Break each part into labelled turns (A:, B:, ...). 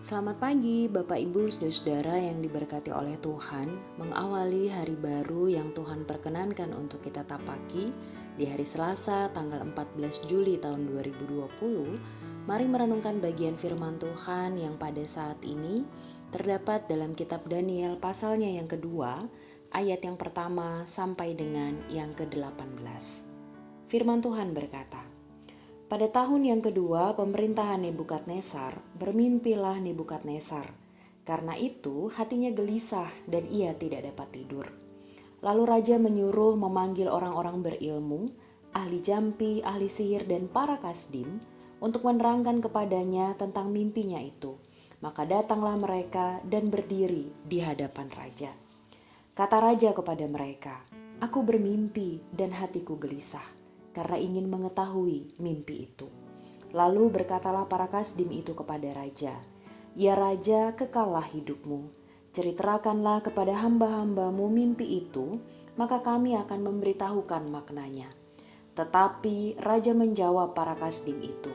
A: Selamat pagi Bapak Ibu Saudara-saudara yang diberkati oleh Tuhan. Mengawali hari baru yang Tuhan perkenankan untuk kita tapaki di hari Selasa tanggal 14 Juli tahun 2020. Mari merenungkan bagian firman Tuhan yang pada saat ini terdapat dalam kitab Daniel pasalnya yang kedua, ayat yang pertama sampai dengan yang ke-18. Firman Tuhan berkata, pada tahun yang kedua pemerintahan Nebukadnezar, bermimpilah Nebukadnezar. Karena itu hatinya gelisah dan ia tidak dapat tidur. Lalu raja menyuruh memanggil orang-orang berilmu, ahli jampi, ahli sihir dan para kasdim untuk menerangkan kepadanya tentang mimpinya itu. Maka datanglah mereka dan berdiri di hadapan raja. Kata raja kepada mereka, "Aku bermimpi dan hatiku gelisah karena ingin mengetahui mimpi itu." Lalu berkatalah para kasdim itu kepada raja, "Ya raja, kekallah hidupmu. Ceritakanlah kepada hamba-hambamu mimpi itu, maka kami akan memberitahukan maknanya." Tetapi raja menjawab para kasdim itu,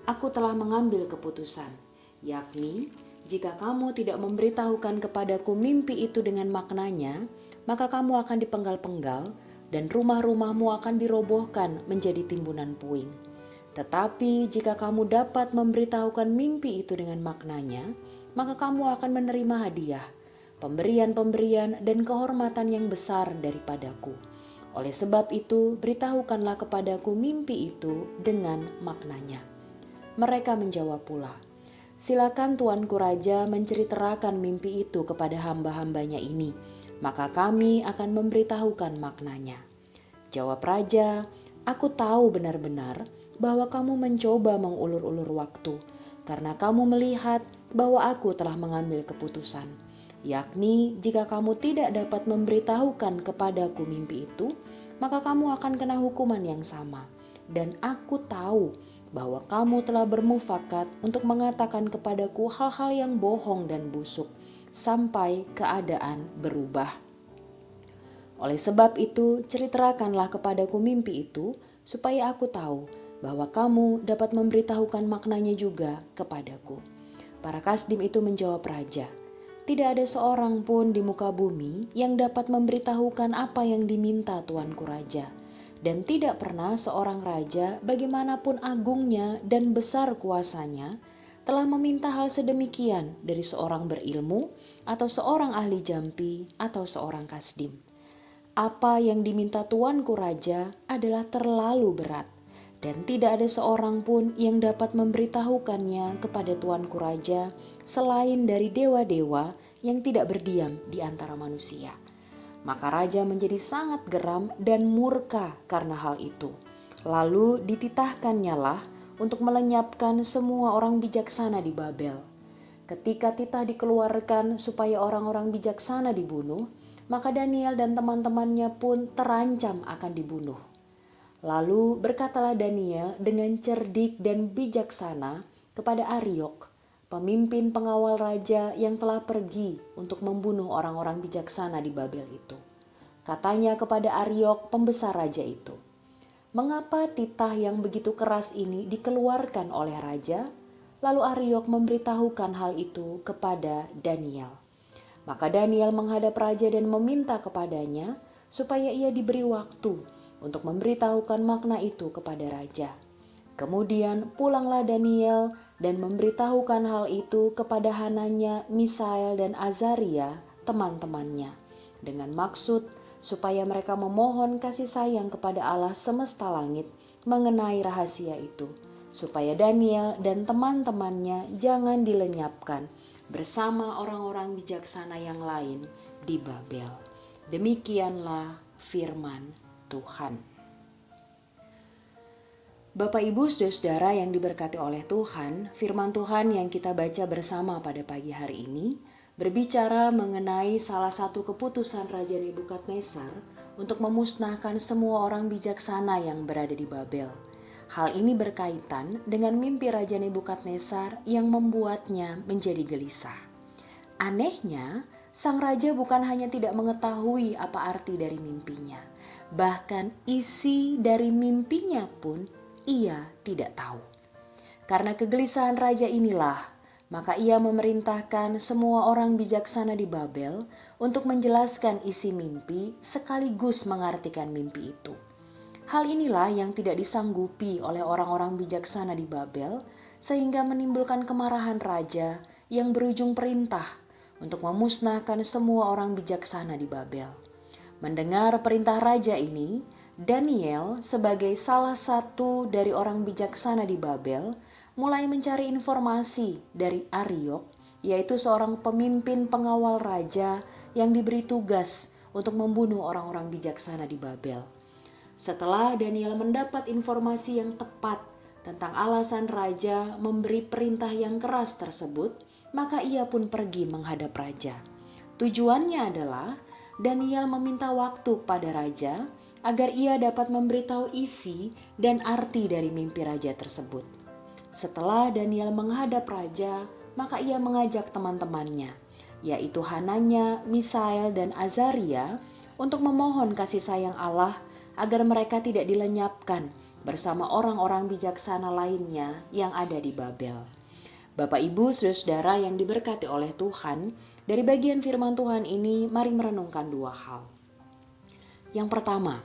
A: "Aku telah mengambil keputusan, yakni jika kamu tidak memberitahukan kepadaku mimpi itu dengan maknanya, maka kamu akan dipenggal-penggal dan rumah-rumahmu akan dirobohkan menjadi timbunan puing. Tetapi jika kamu dapat memberitahukan mimpi itu dengan maknanya, maka kamu akan menerima hadiah, pemberian-pemberian dan kehormatan yang besar daripadaku. Oleh sebab itu, beritahukanlah kepadaku mimpi itu dengan maknanya." Mereka menjawab pula, "Silakan tuanku raja menceritakan mimpi itu kepada hamba-hambanya ini, maka kami akan memberitahukan maknanya." Jawab raja, "Aku tahu benar-benar bahwa kamu mencoba mengulur-ulur waktu, karena kamu melihat bahwa aku telah mengambil keputusan, yakni jika kamu tidak dapat memberitahukan kepadaku mimpi itu, maka kamu akan kena hukuman yang sama. Dan aku tahu bahwa kamu telah bermufakat untuk mengatakan kepadaku hal-hal yang bohong dan busuk, sampai keadaan berubah. Oleh sebab itu, ceritakanlah kepadaku mimpi itu, supaya aku tahu bahwa kamu dapat memberitahukan maknanya juga kepadaku." Para kasdim itu menjawab raja, "Tidak ada seorang pun di muka bumi yang dapat memberitahukan apa yang diminta tuanku raja. Dan tidak pernah seorang raja, bagaimanapun agungnya dan besar kuasanya, telah meminta hal sedemikian dari seorang berilmu, atau seorang ahli jampi, atau seorang kasdim. Apa yang diminta tuanku raja adalah terlalu berat, dan tidak ada seorang pun yang dapat memberitahukannya kepada tuanku raja selain dari dewa-dewa yang tidak berdiam di antara manusia." Maka raja menjadi sangat geram dan murka karena hal itu. Lalu dititahkannyalah untuk melenyapkan semua orang bijaksana di Babel. Ketika titah dikeluarkan supaya orang-orang bijaksana dibunuh, maka Daniel dan teman-temannya pun terancam akan dibunuh. Lalu berkatalah Daniel dengan cerdik dan bijaksana kepada Ariok, pemimpin pengawal raja yang telah pergi untuk membunuh orang-orang bijaksana di Babel itu. Katanya kepada Ariok, pembesar raja itu, "Mengapa titah yang begitu keras ini dikeluarkan oleh raja?" Lalu Ariok memberitahukan hal itu kepada Daniel. Maka Daniel menghadap raja dan meminta kepadanya supaya ia diberi waktu untuk memberitahukan makna itu kepada raja. Kemudian pulanglah Daniel dan memberitahukan hal itu kepada Hananya, Misael dan Azaria, teman-temannya, dengan maksud supaya mereka memohon kasih sayang kepada Allah semesta langit mengenai rahasia itu, supaya Daniel dan teman-temannya jangan dilenyapkan bersama orang-orang bijaksana yang lain di Babel. Demikianlah firman Tuhan. Bapak Ibu Saudara-saudara yang diberkati oleh Tuhan, firman Tuhan yang kita baca bersama pada pagi hari ini berbicara mengenai salah satu keputusan Raja Nebukadnezar untuk memusnahkan semua orang bijaksana yang berada di Babel. Hal ini berkaitan dengan mimpi Raja Nebukadnezar yang membuatnya menjadi gelisah. Anehnya, sang raja bukan hanya tidak mengetahui apa arti dari mimpinya, bahkan isi dari mimpinya pun ia tidak tahu. Karena kegelisahan raja inilah, Maka ia memerintahkan semua orang bijaksana di Babel untuk menjelaskan isi mimpi sekaligus mengartikan mimpi itu. Hal inilah yang tidak disanggupi oleh orang-orang bijaksana di Babel, sehingga menimbulkan kemarahan raja yang berujung perintah untuk memusnahkan semua orang bijaksana di Babel. Mendengar perintah raja ini, Daniel sebagai salah satu dari orang bijaksana di Babel mulai mencari informasi dari Ariok, yaitu seorang pemimpin pengawal raja yang diberi tugas untuk membunuh orang-orang bijaksana di Babel. Setelah Daniel mendapat informasi yang tepat tentang alasan raja memberi perintah yang keras tersebut, maka ia pun pergi menghadap raja. Tujuannya adalah Daniel meminta waktu pada raja agar ia dapat memberitahu isi dan arti dari mimpi raja tersebut. Setelah Daniel menghadap raja, maka ia mengajak teman-temannya, yaitu Hananya, Misael, dan Azaria, untuk memohon kasih sayang Allah agar mereka tidak dilenyapkan bersama orang-orang bijaksana lainnya yang ada di Babel. Bapak, Ibu, Saudara yang diberkati oleh Tuhan, dari bagian firman Tuhan ini mari merenungkan dua hal. Yang pertama,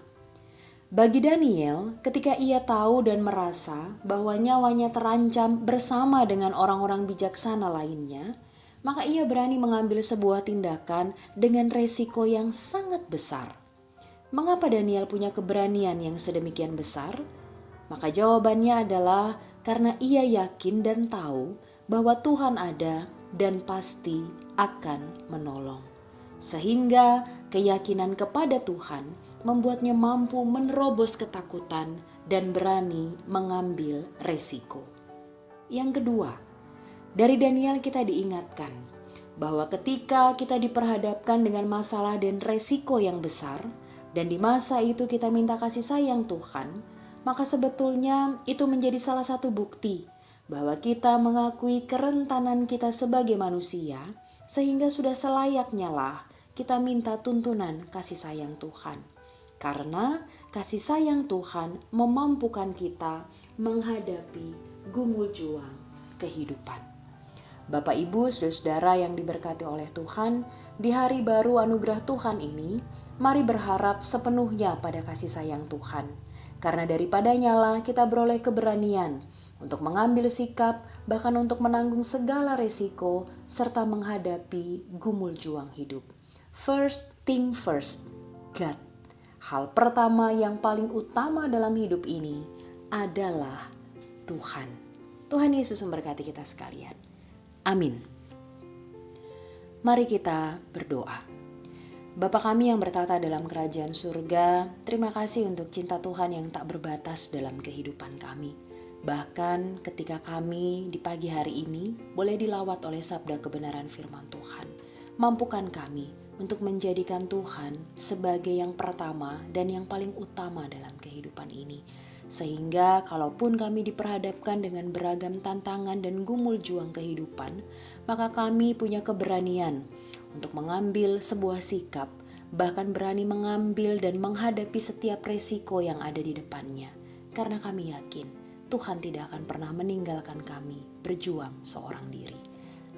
A: bagi Daniel, ketika ia tahu dan merasa bahwa nyawanya terancam bersama dengan orang-orang bijaksana lainnya, maka ia berani mengambil sebuah tindakan dengan resiko yang sangat besar. Mengapa Daniel punya keberanian yang sedemikian besar? Maka jawabannya adalah karena ia yakin dan tahu bahwa Tuhan ada dan pasti akan menolong. Sehingga keyakinan kepada Tuhan membuatnya mampu menerobos ketakutan dan berani mengambil resiko. Yang kedua, dari Daniel kita diingatkan bahwa ketika kita diperhadapkan dengan masalah dan resiko yang besar, dan di masa itu kita minta kasih sayang Tuhan, maka sebetulnya itu menjadi salah satu bukti bahwa kita mengakui kerentanan kita sebagai manusia, sehingga sudah selayaknya lah kita minta tuntunan kasih sayang Tuhan. Karena kasih sayang Tuhan memampukan kita menghadapi gumul juang kehidupan. Bapak, Ibu, Saudara yang diberkati oleh Tuhan, di hari baru anugerah Tuhan ini, mari berharap sepenuhnya pada kasih sayang Tuhan. Karena daripadanya lah kita beroleh keberanian untuk mengambil sikap, bahkan untuk menanggung segala resiko, serta menghadapi gumul juang hidup. First thing first, God. Hal pertama yang paling utama dalam hidup ini adalah Tuhan. Tuhan Yesus memberkati kita sekalian. Amin. Mari kita berdoa. Bapa kami yang bertata dalam kerajaan surga, terima kasih untuk cinta Tuhan yang tak berbatas dalam kehidupan kami. Bahkan ketika kami di pagi hari ini boleh dilawat oleh sabda kebenaran firman Tuhan, mampukan kami untuk menjadikan Tuhan sebagai yang pertama dan yang paling utama dalam kehidupan ini. Sehingga kalaupun kami diperhadapkan dengan beragam tantangan dan gumul juang kehidupan, maka kami punya keberanian untuk mengambil sebuah sikap, bahkan berani mengambil dan menghadapi setiap resiko yang ada di depannya. Karena kami yakin Tuhan tidak akan pernah meninggalkan kami berjuang seorang diri.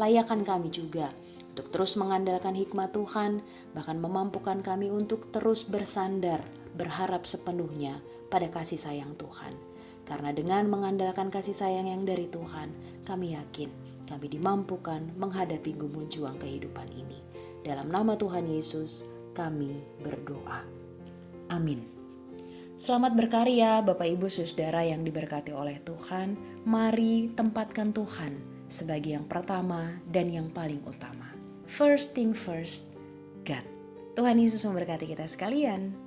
A: Layakkan kami juga untuk terus mengandalkan hikmat Tuhan, bahkan memampukan kami untuk terus bersandar, berharap sepenuhnya pada kasih sayang Tuhan. Karena dengan mengandalkan kasih sayang yang dari Tuhan, kami yakin kami dimampukan menghadapi gumul juang kehidupan ini. Dalam nama Tuhan Yesus, kami berdoa. Amin. Selamat berkarya Bapak, Ibu, Saudara yang diberkati oleh Tuhan. Mari tempatkan Tuhan sebagai yang pertama dan yang paling utama. First thing first, God. Tuhan Yesus memberkati kita sekalian.